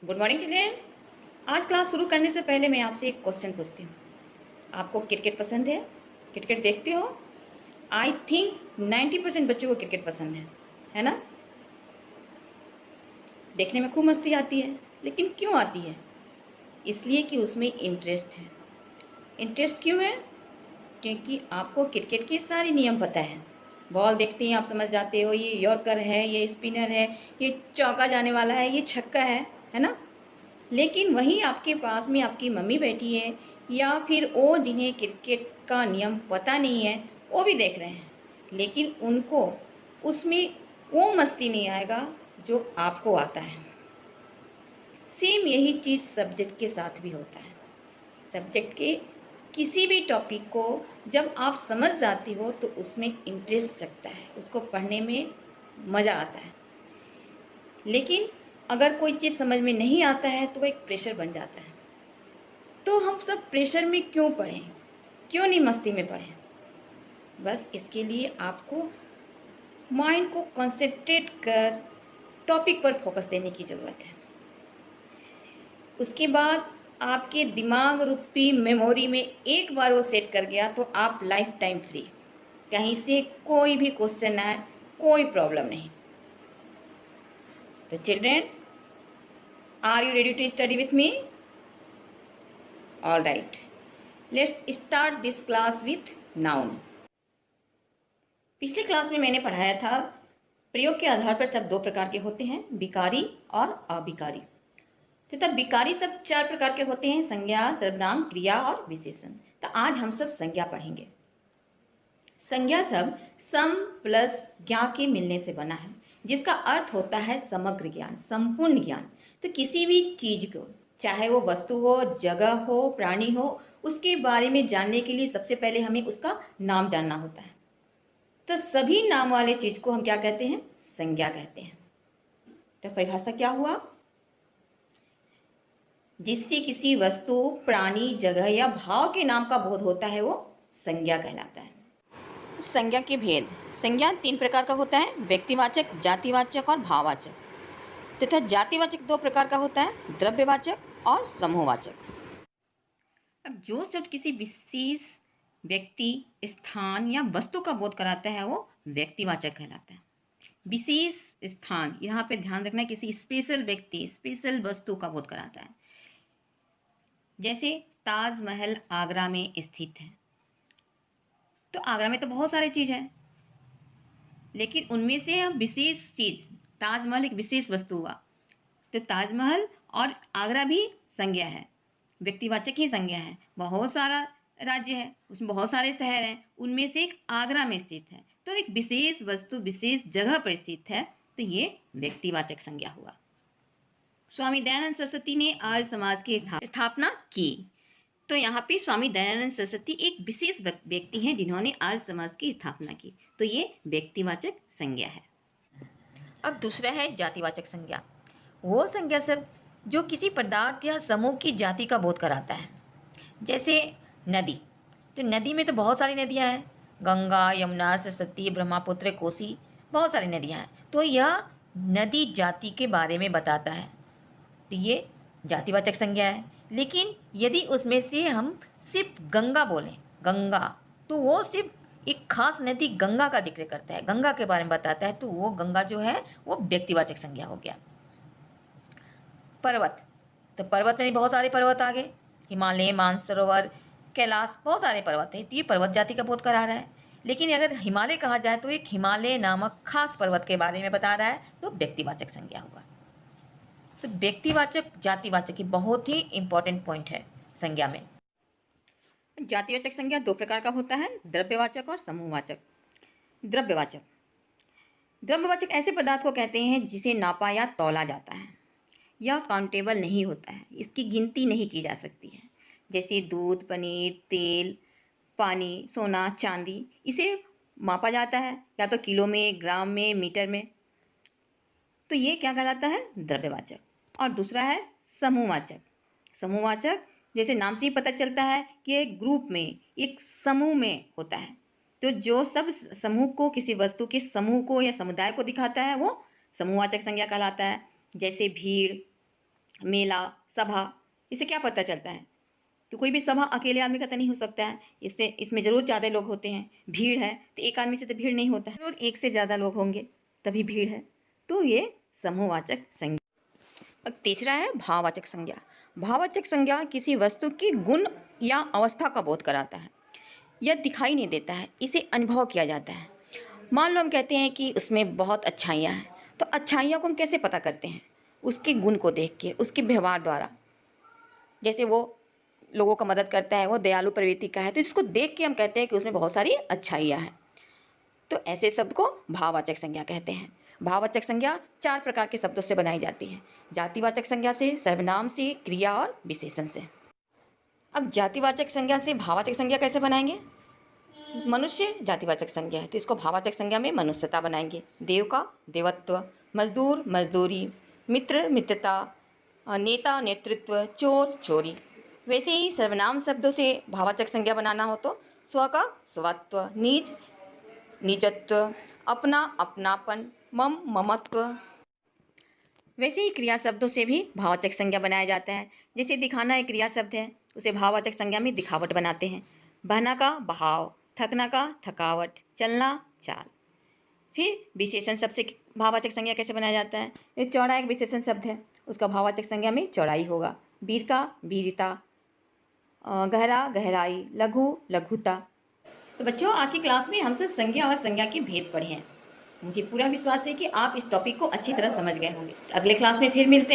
Good morning children. आज class शुरू करने से पहले मैं आपसे एक क्वेश्चन पूछती हूँ। आपको क्रिकेट पसंद है? क्रिकेट देखते हो? आई थिंक 90% बच्चों को क्रिकेट पसंद है ना? देखने में खूब मस्ती आती है, लेकिन क्यों आती है? इसलिए कि उसमें इंटरेस्ट है। इंटरेस्ट क्यों है? क्योंकि आपको क्रिकेट के सारे नियम पता है। बॉल देखते ही आप समझ जाते हो ये यॉर्कर है, ये स्पिनर है, ये चौका जाने वाला है, ये छक्का है ना? लेकिन वहीं आपके पास में आपकी मम्मी बैठी है या फिर वो जिन्हें क्रिकेट का नियम पता नहीं है वो भी देख रहे हैं, लेकिन उनको उसमें वो मस्ती नहीं आएगा जो आपको आता है। सेम यही चीज़ सब्जेक्ट के साथ भी होता है। सब्जेक्ट के किसी भी टॉपिक को जब आप समझ जाती हो तो उसमें इंटरेस्ट जगता है, उसको पढ़ने में मज़ा आता है। लेकिन अगर कोई चीज़ समझ में नहीं आता है तो वो एक प्रेशर बन जाता है। तो हम सब प्रेशर में क्यों पढ़ें? क्यों नहीं मस्ती में पढ़ें? बस इसके लिए आपको माइंड को कंसंट्रेट कर टॉपिक पर फोकस देने की ज़रूरत है। उसके बाद आपके दिमाग रूपी मेमोरी में एक बार वो सेट कर गया तो आप लाइफ टाइम फ्री। कहीं से कोई भी क्वेश्चन आए, कोई प्रॉब्लम नहीं। तो children, are you ready to study with me? All right, let's start this class with noun. पिछली क्लास में मैंने पढ़ाया था प्रयोग के आधार पर शब्द दो प्रकार के होते हैं, विकारी और अविकारी। तथा विकारी शब्द चार प्रकार के होते हैं, संज्ञा, सर्वनाम, क्रिया और विशेषण। तो आज हम सब संज्ञा पढ़ेंगे। संज्ञा शब्द सम प्लस ज्ञा के मिलने से बना है, जिसका अर्थ होता है समग्र ज्ञान, संपूर्ण ज्ञान। तो किसी भी चीज को, चाहे वो वस्तु हो, जगह हो, प्राणी हो, उसके बारे में जानने के लिए सबसे पहले हमें उसका नाम जानना होता है। तो सभी नाम वाले चीज को हम क्या कहते हैं? संज्ञा कहते हैं। तो परिभाषा क्या हुआ? जिससे किसी वस्तु, प्राणी, जगह या भाव के नाम का बोध होता है वो संज्ञा कहलाता है। संज्ञा के भेद। संज्ञा तीन प्रकार का होता है, व्यक्तिवाचक, जातिवाचक और भाववाचक। तथा जातिवाचक दो प्रकार का होता है, द्रव्यवाचक और समूहवाचक। अब जो शब्द किसी विशेष व्यक्ति, स्थान या वस्तु का बोध कराता है वो व्यक्तिवाचक कहलाता है। विशेष स्थान, यहाँ पे ध्यान रखना है, किसी स्पेशल व्यक्ति, स्पेशल वस्तु का बोध कराता है। जैसे ताजमहल आगरा में स्थित है, तो आगरा में तो बहुत सारी चीज़ है, लेकिन उनमें से विशेष चीज़, ताजमहल एक विशेष वस्तु हुआ। तो ताजमहल और आगरा भी संज्ञा है, व्यक्तिवाचक ही संज्ञा है। बहुत सारा राज्य है, उसमें बहुत सारे शहर हैं, उनमें से एक आगरा में स्थित है, तो एक विशेष वस्तु विशेष जगह पर स्थित है, तो ये व्यक्तिवाचक संज्ञा हुआ। स्वामी दयानंद सरस्वती ने आर्य समाज की स्थापना की। तो यहाँ पे स्वामी दयानंद सरस्वती एक विशेष व्यक्ति हैं जिन्होंने आर्य समाज की स्थापना की, तो ये व्यक्तिवाचक संज्ञा है। अब दूसरा है जातिवाचक संज्ञा। वो संज्ञा शब्द जो किसी पदार्थ या समूह की जाति का बोध कराता है। जैसे नदी, तो नदी में तो बहुत सारी नदियाँ हैं, गंगा, यमुना, सरस्वती, ब्रह्मपुत्र, कोसी, बहुत सारी नदियाँ हैं। तो यह नदी जाति के बारे में बताता है, तो ये जातिवाचक संज्ञा है। लेकिन यदि उसमें से हम सिर्फ गंगा बोलें, गंगा, तो वो सिर्फ एक खास नदी गंगा का जिक्र करता है, गंगा के बारे में बताता है, तो वो गंगा जो है वो व्यक्तिवाचक संज्ञा हो गया। पर्वत, तो पर्वत में बहुत सारे पर्वत आ गए, हिमालय, मानसरोवर, कैलाश, बहुत सारे पर्वत हैं, तो ये पर्वत जाति का बोध करा रहा है। लेकिन अगर हिमालय कहा जाए तो एक हिमालय नामक खास पर्वत के बारे में बता रहा है, तो व्यक्तिवाचक संज्ञा होगा। तो व्यक्तिवाचक, जातिवाचक की बहुत ही इंपॉर्टेंट पॉइंट है संज्ञा में। जातिवाचक संज्ञा दो प्रकार का होता है, द्रव्यवाचक और समूहवाचक। द्रव्यवाचक, द्रव्यवाचक ऐसे पदार्थ को कहते हैं जिसे नापा या तौला जाता है, यह काउंटेबल नहीं होता है, इसकी गिनती नहीं की जा सकती है। जैसे दूध, पनीर, तेल, पानी, सोना, चांदी, इसे मापा जाता है या तो किलो में, ग्राम में, मीटर में, तो ये क्या कहलाता है? द्रव्यवाचक। और दूसरा है समूहवाचक। समूहवाचक जैसे नाम से ही पता चलता है कि एक ग्रुप में, एक समूह में होता है, तो जो सब समूह को, किसी वस्तु के समूह को या समुदाय को दिखाता है वो समूहवाचक संज्ञा कहलाता है। जैसे भीड़, मेला, सभा, इससे क्या पता चलता है कि कोई भी सभा अकेले आदमी का तो नहीं हो सकता है, इससे इसमें ज़रूर ज़्यादा लोग होते हैं। भीड़ है तो एक आदमी से तो भीड़ नहीं होता है, ज़रूर एक से ज़्यादा लोग होंगे तभी भीड़ है। तो ये समूहवाचक संज्ञा। अब तीसरा है भाववाचक संज्ञा। भाववाचक संज्ञा किसी वस्तु की गुण या अवस्था का बोध कराता है। यह दिखाई नहीं देता है, इसे अनुभव किया जाता है। मान लो हम कहते हैं कि उसमें बहुत अच्छाइयाँ हैं, तो अच्छाइयों को हम कैसे पता करते हैं? उसके गुण को देख के, उसके व्यवहार द्वारा। जैसे वो लोगों का मदद करता है, वो दयालु प्रवृत्ति का है, तो इसको देख के हम कहते हैं कि उसमें बहुत सारी अच्छाइयाँ हैं। तो ऐसे शब्द को भाववाचक संज्ञा कहते हैं। भाववाचक संज्ञा 4 प्रकार के शब्दों से बनाई जाती है। जातिवाचक संज्ञा से, सर्वनाम से, क्रिया और विशेषण से। अब जातिवाचक संज्ञा से भाववाचक संज्ञा कैसे बनाएंगे? मनुष्य जातिवाचक संज्ञा है तो इसको भाववाचक संज्ञा में मनुष्यता बनाएंगे। देव का देवत्व, मजदूर मजदूरी, मित्र मित्रता, नेता नेतृत्व, चोर चोरी। वैसे ही सर्वनाम शब्दों से भाववाचक संज्ञा बनाना हो तो स्व का स्वत्व, निज निजत्व, अपना अपनापन, मम ममत्व। वैसे ही क्रिया शब्दों से भी भाववाचक संज्ञा बनाया जाता है। जैसे दिखाना एक क्रिया शब्द है, उसे भाववाचक संज्ञा में दिखावट बनाते हैं। बहना का बहाव, थकना का थकावट, चलना चाल। फिर विशेषण शब्द से भाववाचक संज्ञा कैसे बनाया जाता है? ये चौड़ा एक विशेषण शब्द है, उसका भाववाचक संज्ञा में चौड़ाई होगा। वीर का वीरता, गहरा गहराई, लघु लघुता। तो बच्चों, आज की क्लास में हम सब संज्ञा और संज्ञा के भेद पढ़े हैं। मुझे पूरा विश्वास है कि आप इस टॉपिक को अच्छी तरह समझ गए होंगे। अगले क्लास में फिर मिलते हैं।